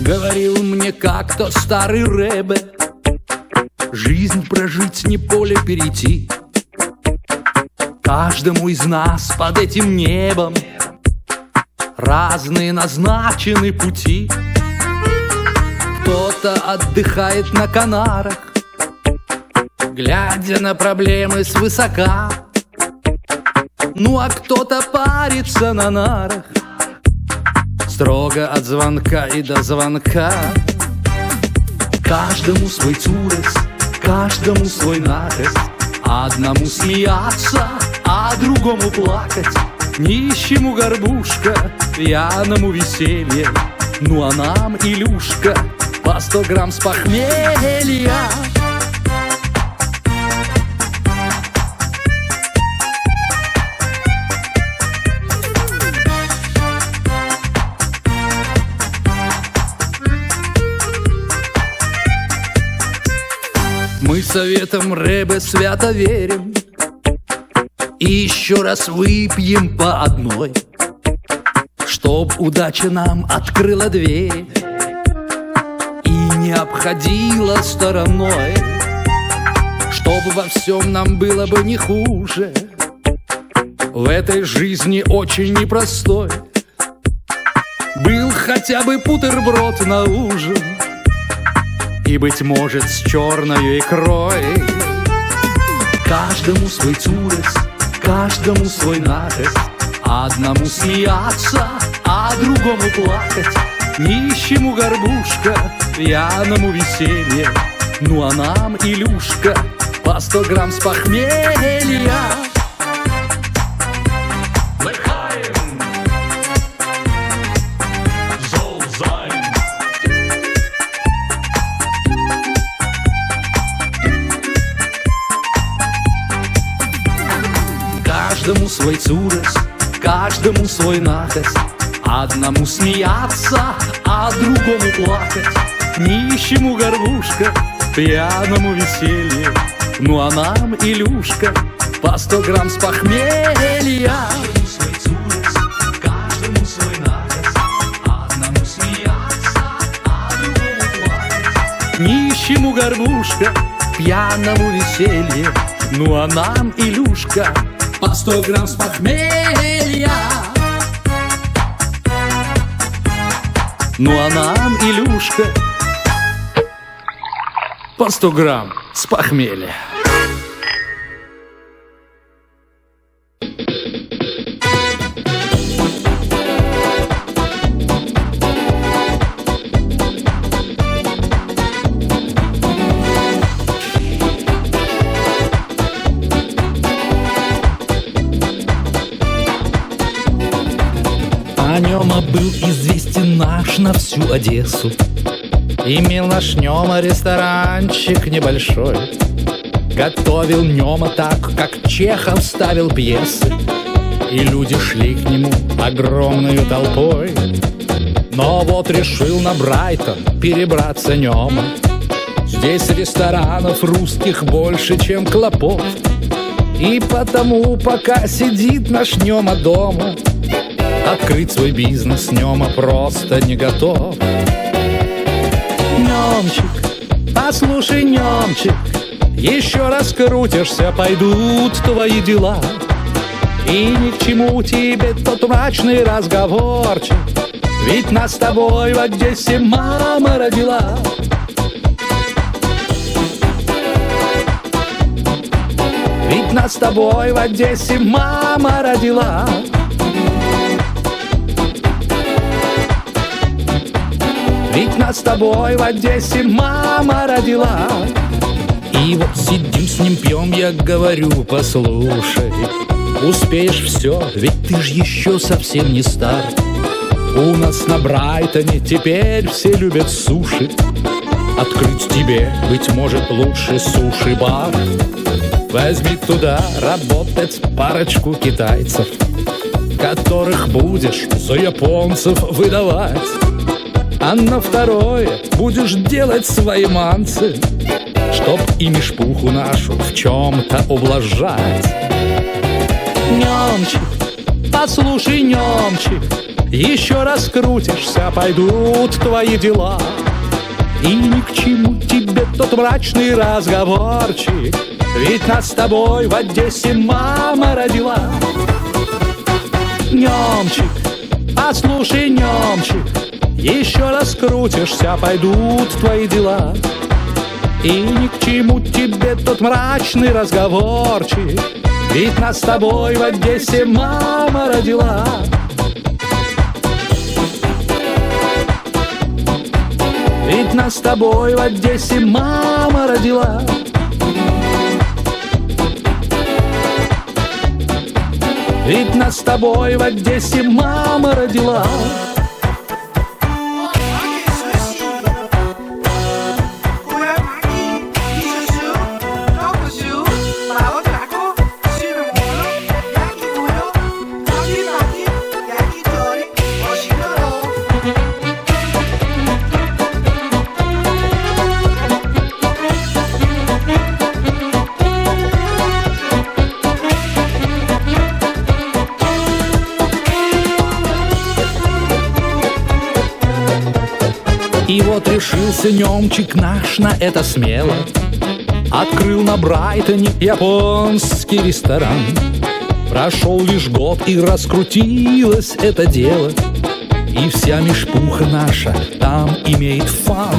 Говорил мне как-то старый рэбе: жизнь прожить, не поле перейти. Каждому из нас под этим небом разные назначены пути. Кто-то отдыхает на Канарах, глядя на проблемы свысока. Ну а кто-то парится на нарах, строго от звонка и до звонка. Каждому свой цурес, каждому свой накость. Одному смеяться, а другому плакать. Нищему горбушка, пьяному веселье. Ну а нам, Илюшка, по 100 грамм с похмелья. Мы советом рэбе свято верим и еще раз выпьем по одной, чтоб удача нам открыла дверь и не обходила стороной, чтоб во всем нам было бы не хуже. В этой жизни очень непростой был хотя бы бутерброд на ужин, и, быть может, с черной икрой. Каждому свой цурес, каждому свой накость. Одному смеяться, а другому плакать. Нищему горбушка, пьяному веселье. Ну а нам, Илюшка, по 100 грамм с похмелья. Каждому свой цурес, каждому свой накость. Одному смеяться, а другому плакать. Нищему горбушка, пьяному веселье. Ну а нам, Илюшка, по 100 грамм с похмелья. Каждому свой цурес, каждому свой накость. Одному смеяться, а другому плакать. Нищему горбушка, пьяному веселье. Ну а нам, Илюшка, по 100 грамм с похмелья. Ну а нам, Илюшка, по 100 грамм с похмелья. А Нема был известен наш на всю Одессу. Имел наш Нема ресторанчик небольшой. Готовил Нема так, как Чехов ставил пьесы, и люди шли к нему огромною толпой. Но вот решил на Брайтон перебраться Нема. Здесь ресторанов русских больше, чем клопов, и потому, пока сидит наш Нема дома, открыть свой бизнес Нема просто не готов. Немчик, послушай, Немчик, еще раз крутишься, пойдут твои дела. И ни к чему тебе тот мрачный разговорчик, ведь нас с тобой в Одессе мама родила. Ведь нас с тобой в Одессе мама родила. Ведь нас с тобой в Одессе мама родила. И вот сидим с ним, пьем, я говорю, послушай, успеешь все, ведь ты ж еще совсем не стар. У нас на Брайтоне теперь все любят суши. Открыть тебе, быть может, лучше суши-бар. Возьми туда работать парочку китайцев, которых будешь за японцев выдавать. А на второе будешь делать свои манцы, чтоб ими шпуху нашу в чем-то ублажать. Немчик, Послушай, Немчик, еще раз крутишься, пойдут твои дела. И ни к чему тебе тот мрачный разговорчик, ведь нас с тобой в Одессе мама родила. Немчик, послушай, Немчик, еще раз крутишься, пойдут твои дела. И ни к чему тебе тот мрачный разговорчик, ведь нас с тобой в Одессе мама родила. Ведь нас с тобой в Одессе мама родила. Ведь нас с тобой в Одессе мама родила. И вот решился Немчик наш на это смело, открыл на Брайтоне японский ресторан. Прошел лишь год, и раскрутилось это дело, и вся мешпуха наша там имеет фан.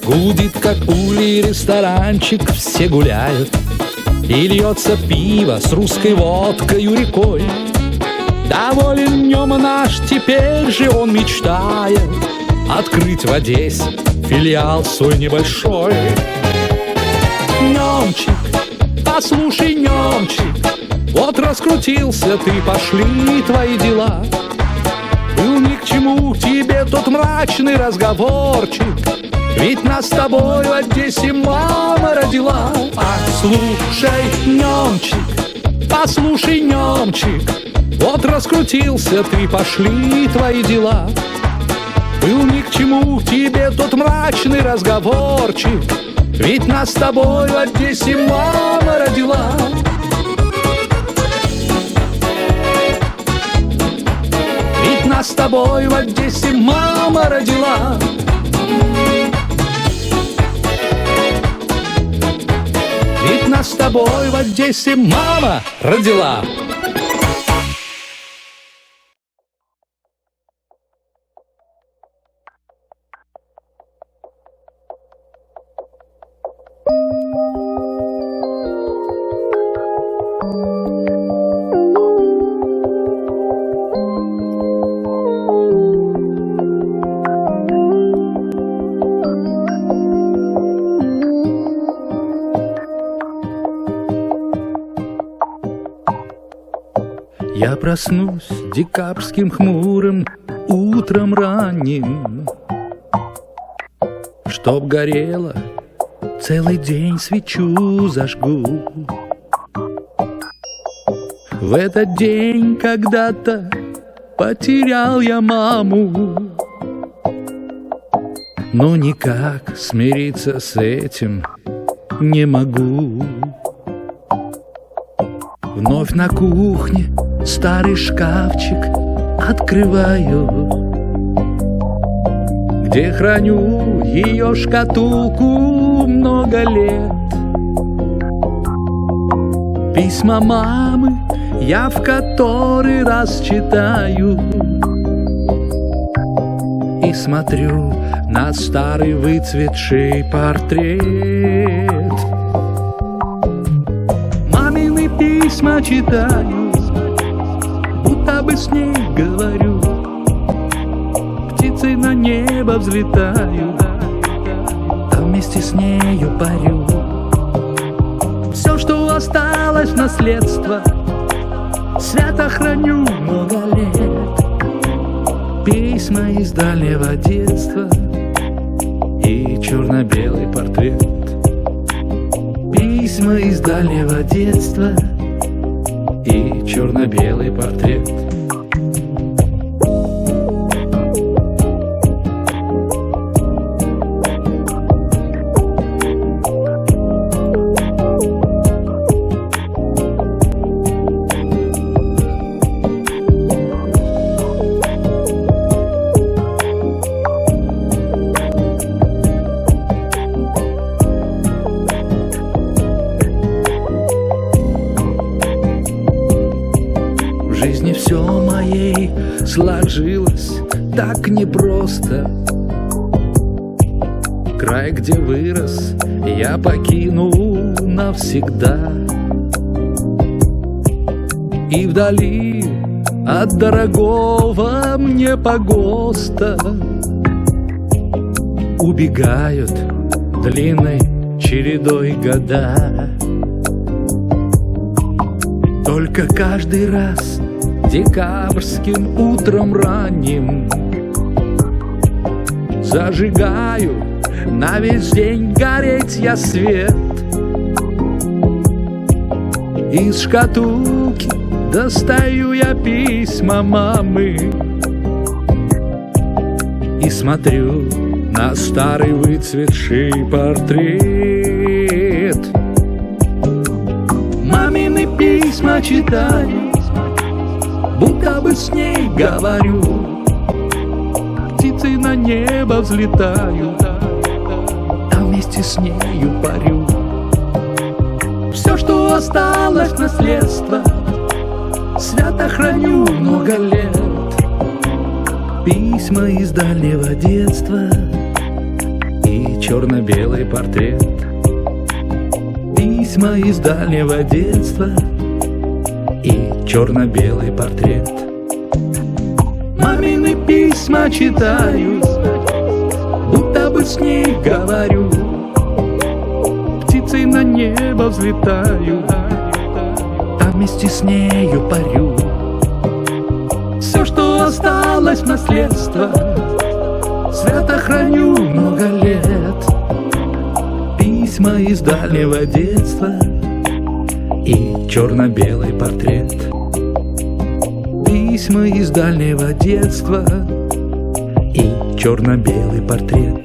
Гудит, как улей, ресторанчик, все гуляют, и льется пиво с русской водкою рекой. Доволен Нема наш, теперь же он мечтает открыть в Одессе филиал свой небольшой. Немчик, послушай, Немчик, вот раскрутился ты, пошли твои дела. Был ни к чему тебе тот мрачный разговорчик, ведь нас с тобой в Одессе мама родила. Послушай, Немчик, послушай, Немчик, вот раскрутился ты, пошли твои дела. Был ни к чему тебе тот мрачный разговорчик, ведь нас с тобой в Одессе мама родила. Ведь нас с тобой в Одессе мама родила. Ведь нас с тобой в Одессе мама родила. Я проснусь декабрьским хмурым утром ранним, чтоб горело, целый день свечу зажгу. В этот день когда-то потерял я маму, но никак смириться с этим не могу. Вновь на кухне старый шкафчик открываю, где храню ее шкатулку много лет. Письма мамы я в который раз читаю и смотрю на старый выцветший портрет. Мамины письма читаю, будто бы с ней говорю, птицы на небо взлетают, а вместе с нею парю. Все, что осталось в наследство, свято храню много лет. Письма из дальнего детства и черно-белый портрет. Письма из дальнего детства и черно-белый портрет. сложилось так непросто. Край, где вырос, я покину навсегда. И вдали от дорогого мне погоста убегают длинной чередой года. Только каждый раз декабрьским утром ранним зажигаю на весь день гореть я свет. Из шкатулки достаю я письма мамы и смотрю на старый выцветший портрет. Мамины письма читаю, будто бы с ней говорю. Птицы на небо взлетают, а вместе с нею парю. Все, что осталось наследство, свято храню много лет. Письма из дальнего детства и черно-белый портрет. Письма из дальнего детства и черно-белый портрет. Мамины письма читаю, будто бы с ней говорю. Птицы на небо взлетают, а вместе с нею парю. Все, что осталось в наследство, свято храню много лет. Письма из дальнего детства и черно-белый портрет. Письма из дальнего детства и черно-белый портрет.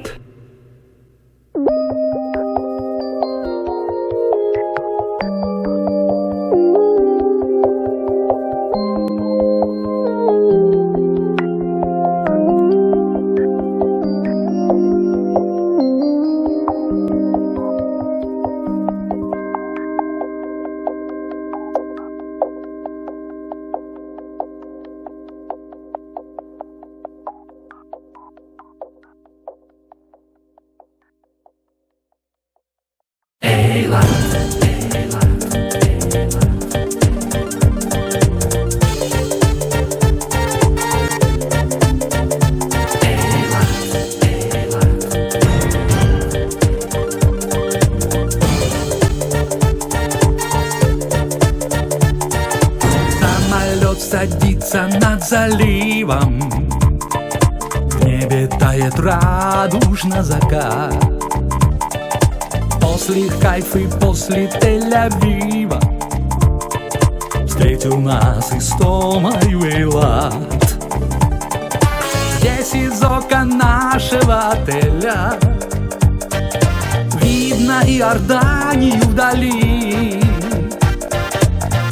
Самолет садится над заливом, в небе тает радужно закат. После Хайфы, после Тель-Авива встретил нас Истомою Эйлат. Здесь из окон нашего отеля видно Иорданию вдали,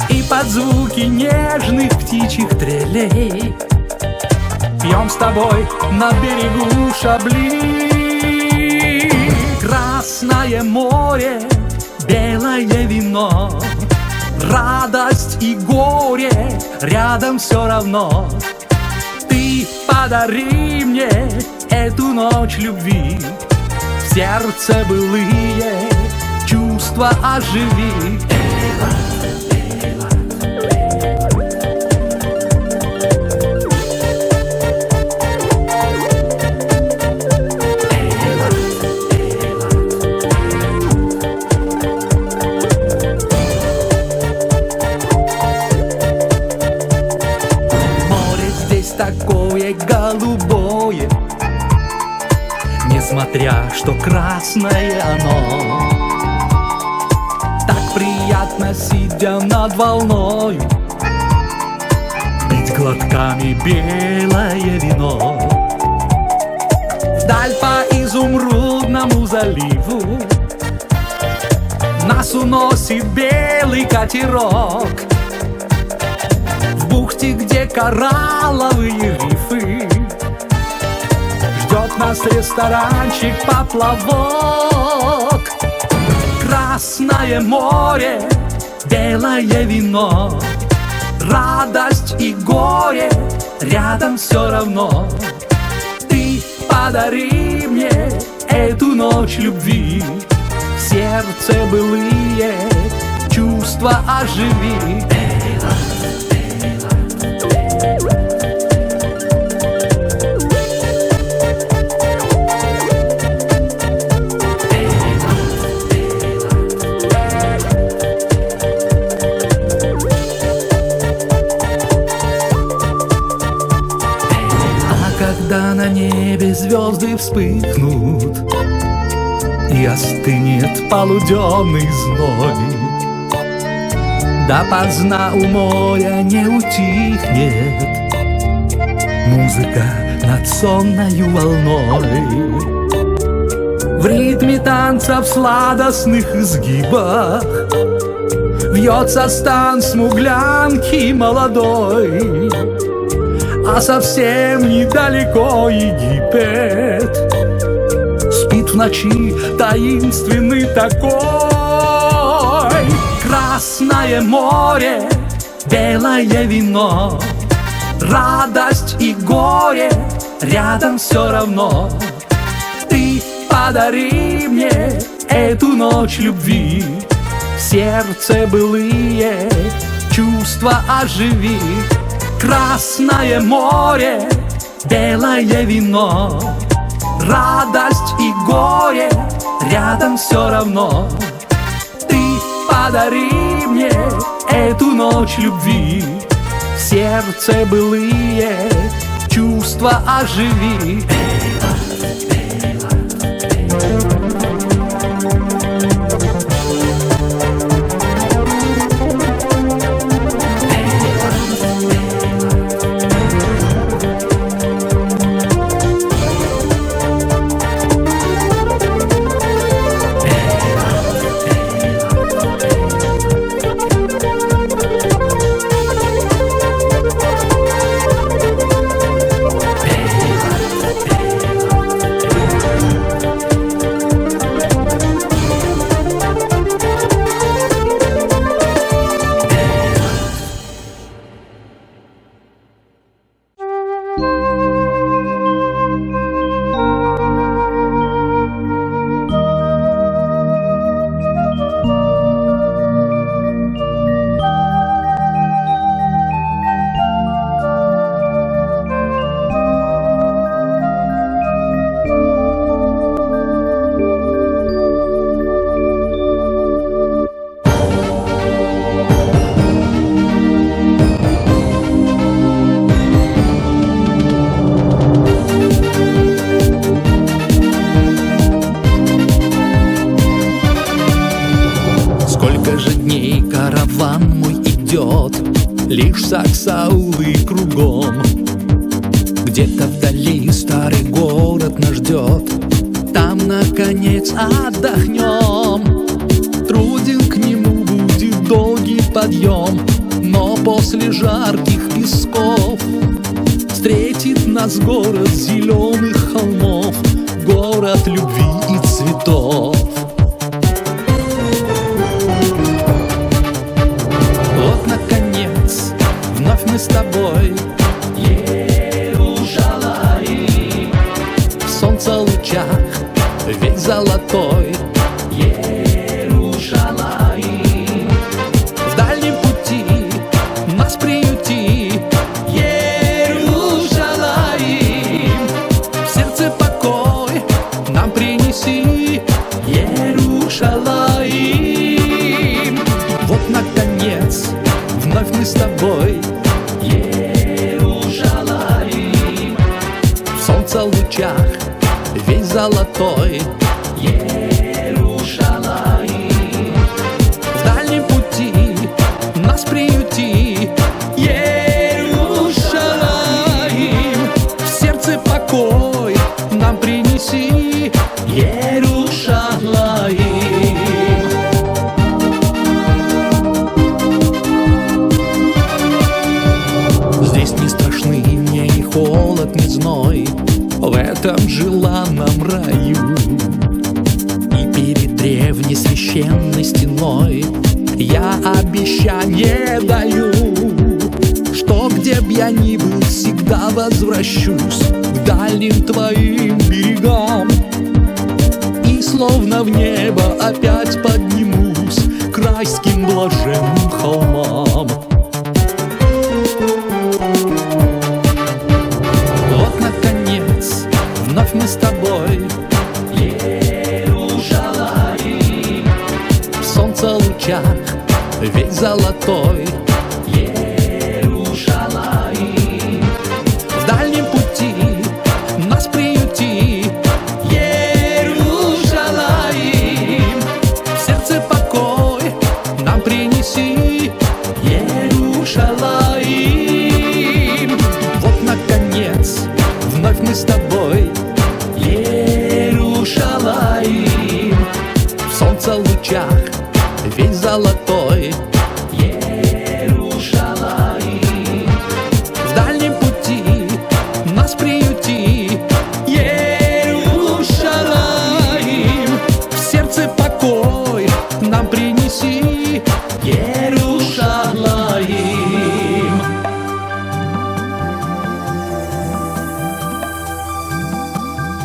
и под звуки нежных птичьих трелей пьем с тобой на берегу Шабли. Красное море, белое вино, радость и горе рядом все равно. Ты подари мне эту ночь любви, в сердце былые чувства оживи. Такое голубое, несмотря что красное оно. Так приятно, сидя над волною, пить глотками белое вино. Вдаль по изумрудному заливу нас уносит белый катерок. В бухте, где коралловые рифы, ждет нас ресторанчик поплавок. Красное море, белое вино, радость и горе рядом все равно. Ты подари мне эту ночь любви, в сердце былые чувства оживи. Когда на небе звезды вспыхнут и остынет полуденный зной, допоздна у моря не утихнет музыка над сонною волной. В ритме танца в сладостных изгибах вьется стан смуглянки молодой. А совсем недалеко Египет спит в ночи таинственный такой. Красное море, белое вино, радость и горе рядом все равно. Ты подари мне эту ночь любви, в сердце былые чувства оживи. Красное море, белое вино, радость и горе рядом все равно. Ты подари мне эту ночь любви, в сердце былые чувства оживи. Караван мой идет, лишь саксаулы кругом. Где-то вдали старый город нас ждет, там, наконец, отдохнем. Труден к нему будет долгий подъем, но после жарких песков встретит нас город зеленых холмов, город любви и цветов. Вот, наконец, вновь мы с тобой, Иерушалаим, в солнце лучах весь золотой, Иерушалаим, в дальнем пути нас приюти, Иерушалаим, в сердце покой нам принеси, Иерушалаим. Вот, наконец, вновь мы с тобой, Иерушалаим, в солнце лучах весь золотой, Иерушалаим, в дальнем пути нас приюти, Иерушалаим, в сердце покой нам принеси, Иерушалаим. Здесь не страшны мне и холод, ни зной, в этом желанном раю. И перед древней священной стеной я обещание даю, что Но где б я ни был, всегда возвращусь к дальним твоим берегам. И словно в небо опять поднимусь к райским блаженным холмам. Вот, наконец, вновь мы с тобой, Иерушалаим, в солнце лучах весь золотой, Иерушалаим, в дальнем пути нас приюти, Иерушалаим, в сердце покой нам принеси, Иерушалаим. Вот, наконец, вновь мы с тобой, Иерушалаим, в солнце лучах весь золотой, Иерушалаим, в дальнем пути нас приюти, Иерушалаим, в сердце покой нам принеси, Иерушалаим. Вот, наконец,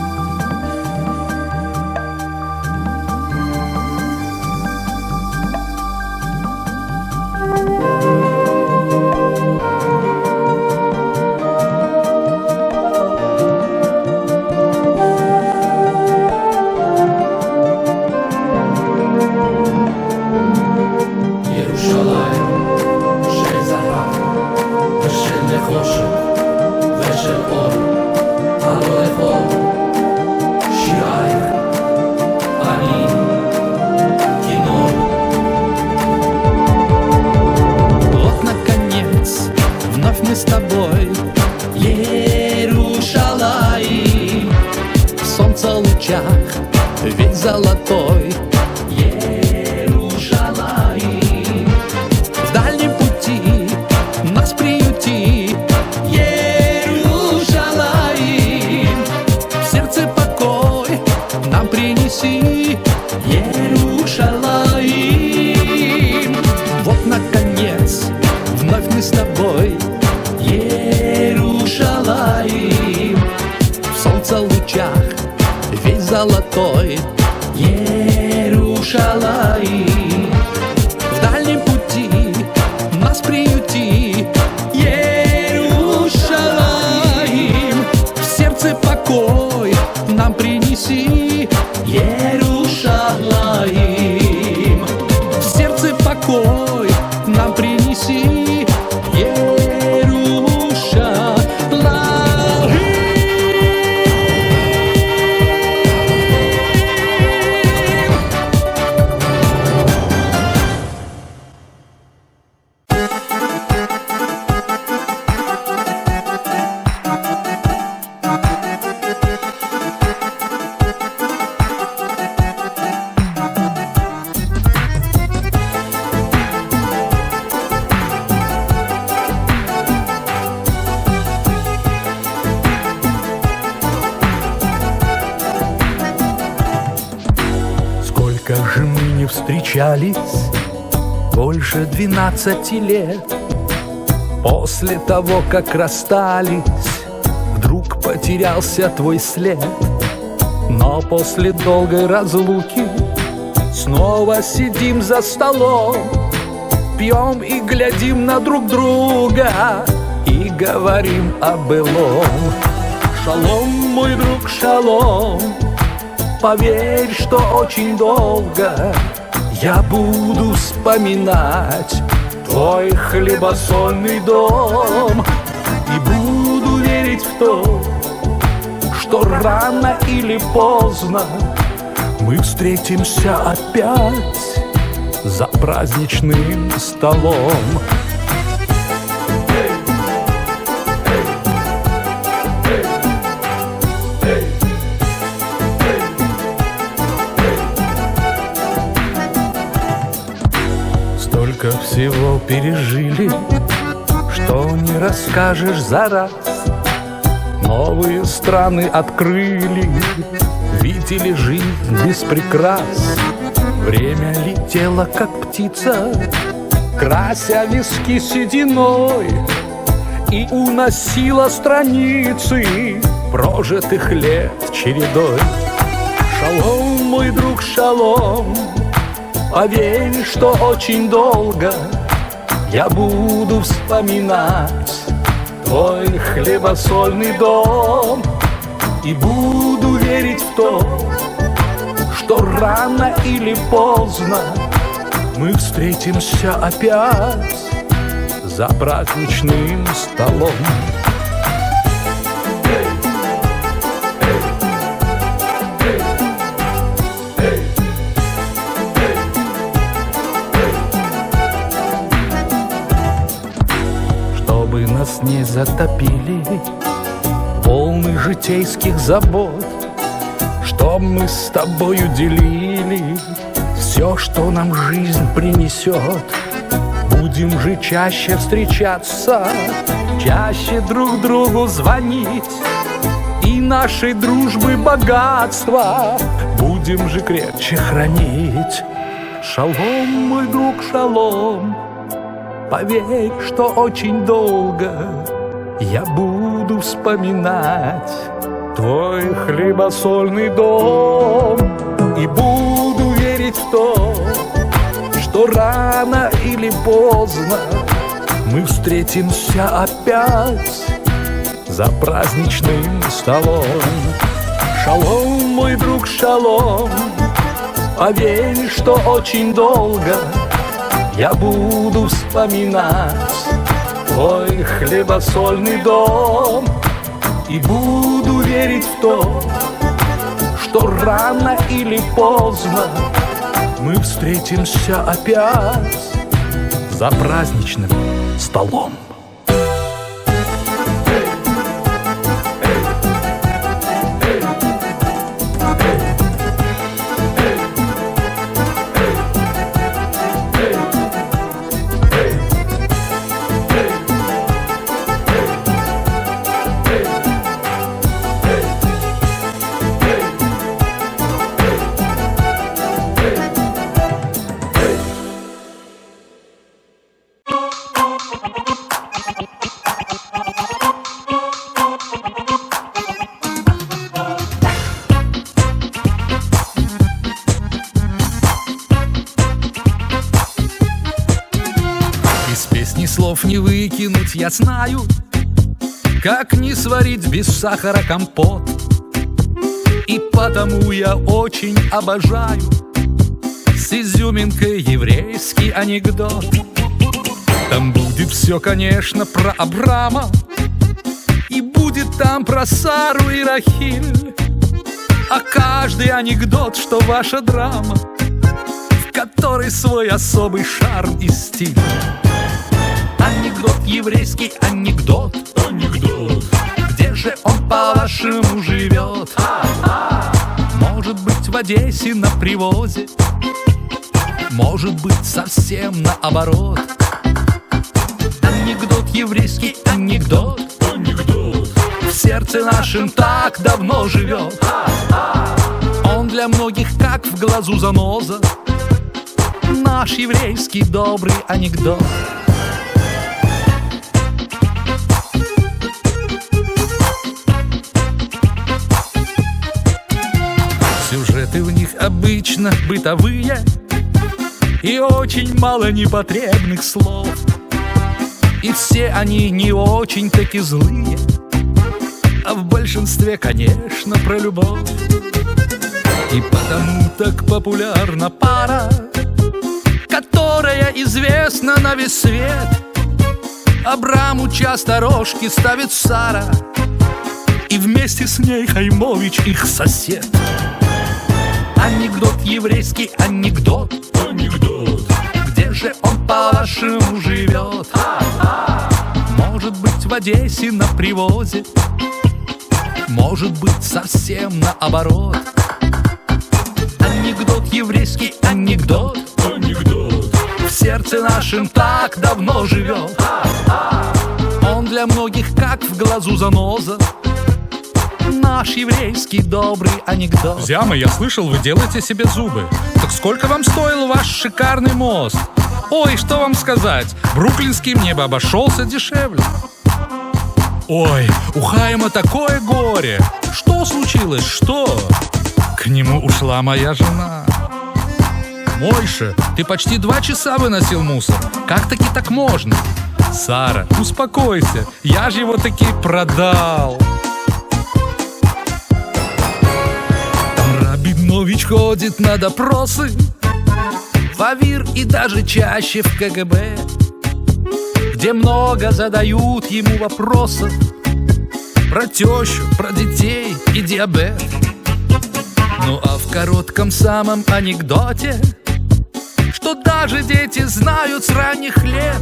вновь мы с тобой, Иерушалаим, в солнце лучах весь золотой, Иерушалаим, в дальнем пути нас приюти, Иерушалаим, в сердце покой нам принеси, Иерушалаим. Вот, наконец, вновь мы с тобой, Иерушалаим, в солнце лучах весь золотой, Иерушалаим, в дальнем пути нас приюти, Иерушалаим, в сердце покой нам принеси, Иерушалаим, в сердце покой нам принеси, Сколько же мы не встречались, больше 12 лет. После того, как расстались, вдруг потерялся твой след. Но после долгой разлуки снова сидим за столом, пьем и глядим на друг друга и говорим о былом. Шалом, мой друг, шалом, поверь, что очень долго я буду вспоминать твой хлебосольный дом и буду верить в то, что рано или поздно мы встретимся опять за праздничным столом. Столько всего пережили, что не расскажешь за раз. Новые страны открыли, видели жизнь без прикрас. Время летело, как птица, крася виски сединой, и уносила страницы прожитых лет чередой. Шалом, мой друг, шалом, поверь, что очень долго я буду вспоминать твой хлебосольный дом и буду верить в то, что рано или поздно мы встретимся опять за праздничным столом. Чтобы нас не затопили волны житейских забот, чтоб мы с тобою делили все, что нам жизнь принесет. Будем же чаще встречаться, чаще друг другу звонить, и нашей дружбы богатства будем же крепче хранить. Шалом, мой друг, шалом, поверь, что очень долго я буду вспоминать твой хлебосольный дом и буду верить в то, что рано или поздно мы встретимся опять за праздничным столом. Шалом, мой друг, шалом, поверь, что очень долго я буду вспоминать твой хлебосольный дом и буду верить в то, что рано или поздно мы встретимся опять за праздничным столом. Слов не выкинуть, я знаю, как не сварить без сахара компот. И потому я очень обожаю с изюминкой еврейский анекдот. Там будет все, конечно, про Абрама, и будет там про Сару и Рахиль. А каждый анекдот, что ваша драма, в которой свой особый шарм и стиль. Анекдот, еврейский анекдот, анекдот. Где же он, по-вашему, живет? Может быть, в Одессе на привозе, может быть, совсем наоборот. Анекдот, еврейский анекдот, анекдот. В сердце нашем так давно живет. Он для многих как в глазу заноза, наш еврейский добрый анекдот. Сюжеты в них обычно бытовые и очень мало непотребных слов. И все они не очень-таки злые, а в большинстве, конечно, про любовь. И потому так популярна пара, которая известна на весь свет. Абраму часто рожки ставит Сара, и вместе с ней Хаймович их сосед. Анекдот, еврейский анекдот, анекдот. Где же он, по-вашему, живет? Может быть, в Одессе на привозе, может быть, совсем наоборот. Анекдот, еврейский анекдот, анекдот. В сердце нашем так давно живет. Он для многих как в глазу заноза, наш еврейский добрый анекдот. Зяма, я слышал, вы делаете себе зубы. Так сколько вам стоил ваш шикарный мост? Ой, что вам сказать, бруклинский мне бы обошелся дешевле. Ой, у Хайма такое горе. Что случилось, что? К нему ушла моя жена. Мойша, ты почти 2 часа выносил мусор. Как таки так можно? Сара, успокойся, я же его таки продал. Рабинович ходит на допросы в АВИР и даже чаще в КГБ, где много задают ему вопросов про тещу, про детей и диабет. Ну а в коротком самом анекдоте, что даже дети знают с ранних лет,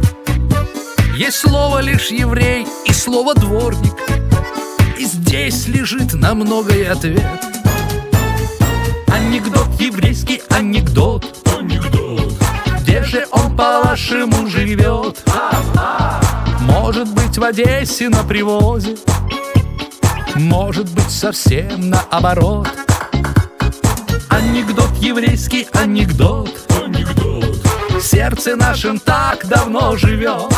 есть слово лишь еврей и слово дворник, и здесь лежит на многое ответ. Анекдот, еврейский анекдот, где же он, по-вашему, живет? Может быть, в Одессе на привозе, может быть, совсем наоборот. Анекдот, еврейский анекдот, в сердце нашем так давно живет.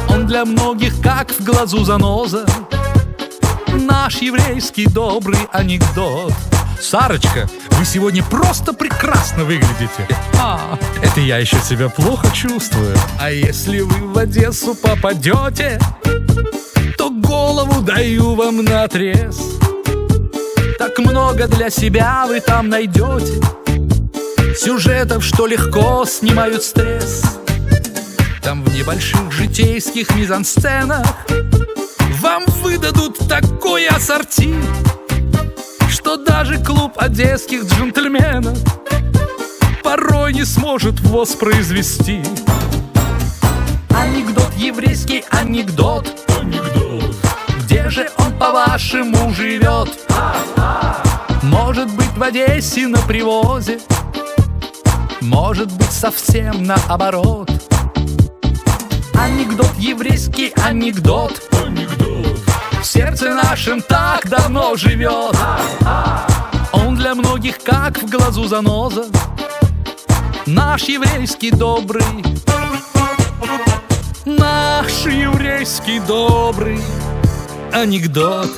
Он для многих как в глазу заноза, наш еврейский добрый анекдот. Сарочка, вы сегодня просто прекрасно выглядите. Это я еще себя плохо чувствую. А если вы в Одессу попадете, то голову даю вам наотрез. Так много для себя вы там найдете сюжетов, что легко снимают стресс. Там в небольших житейских мизансценах вам выдадут такое ассорти, что даже клуб одесских джентльменов порой не сможет воспроизвести. Анекдот, еврейский анекдот, где же он, по-вашему, живет? Может быть, в Одессе на привозе, может быть, совсем наоборот. Анекдот, еврейский анекдот, в сердце нашем так давно живет. Он для многих как в глазу заноза, наш еврейский добрый, наш еврейский добрый анекдот.